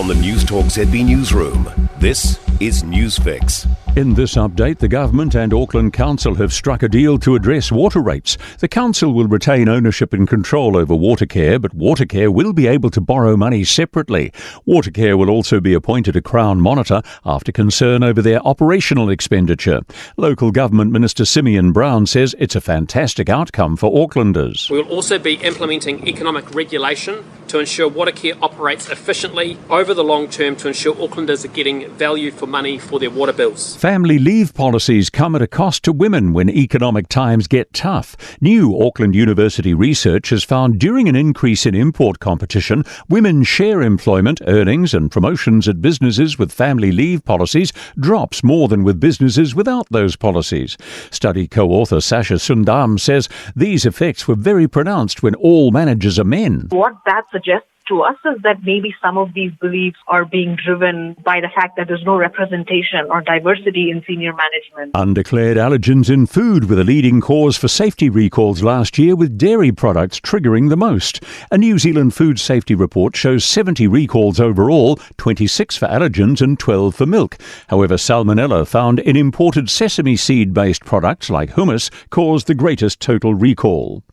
From the Newstalk ZB newsroom, this is Newsfix. In this update, the government and Auckland Council have struck a deal to address water rates. The council will retain ownership and control over Watercare, but Watercare will be able to borrow money separately. Watercare will also be appointed a Crown Monitor after concern over their operational expenditure. Local Government Minister Simeon Brown says it's a fantastic outcome for Aucklanders. We will also be implementing economic regulation to ensure Watercare operates efficiently over the long term to ensure Aucklanders are getting value for money for their water bills. Family leave policies come at a cost to women when economic times get tough. New Auckland University research has found during an increase in import competition, women's share employment, earnings and promotions at businesses with family leave policies drops more than with businesses without those policies. Study co-author Sasha Sundam says these effects were very pronounced when all managers are men. What that suggests to us is that maybe some of these beliefs are being driven by the fact that there's no representation or diversity in senior management. Undeclared allergens in food were the leading cause for safety recalls last year, with dairy products triggering the most. A New Zealand food safety report shows 70 recalls overall, 26 for allergens and 12 for milk. However, salmonella found in imported sesame seed-based products like hummus caused the greatest total recall.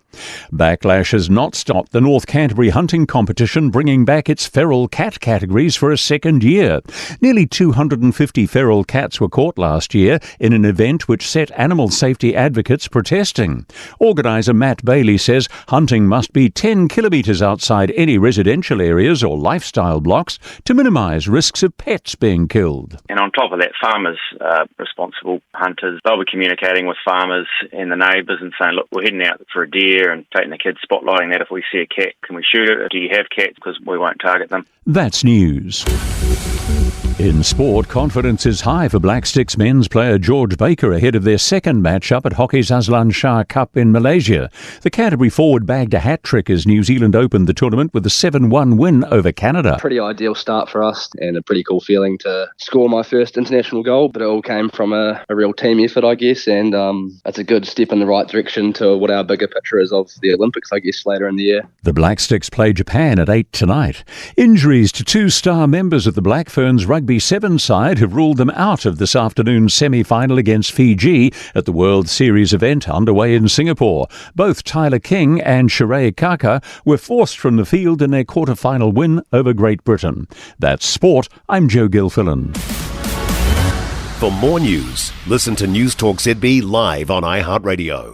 Backlash has not stopped the North Canterbury hunting competition bringing back its feral cat categories for a second year. Nearly 250 feral cats were caught last year in an event which set animal safety advocates protesting. Organiser Matt Bailey says hunting must be 10 kilometres outside any residential areas or lifestyle blocks to minimise risks of pets being killed. And on top of that, farmers, responsible hunters, they'll be communicating with farmers and the neighbours and saying, look, we're heading out for a deer, and taking the kids, spotlighting that if we see a cat, can we shoot it? Or do you have cats? Because we won't target them. That's news. In sport, confidence is high for Black Sticks men's player George Baker ahead of their second match-up at hockey's Aslan Shah Cup in Malaysia. The Canterbury forward bagged a hat-trick as New Zealand opened the tournament with a 7-1 win over Canada. Pretty ideal start for us and a pretty cool feeling to score my first international goal, but it all came from a real team effort, I guess, and it's a good step in the right direction to what our bigger picture is of the Olympics, I guess, later in the year. The Black Sticks play Japan at 8 tonight. Injuries to two star members of the Black Ferns Rugby 7 side have ruled them out of this afternoon's semi-final against Fiji at the World Series event underway in Singapore. Both Tyler King and Sheree Kaka were forced from the field in their quarter-final win over Great Britain. That's sport. I'm Joe Gilfillan. For more news, listen to Newstalk ZB live on iHeartRadio.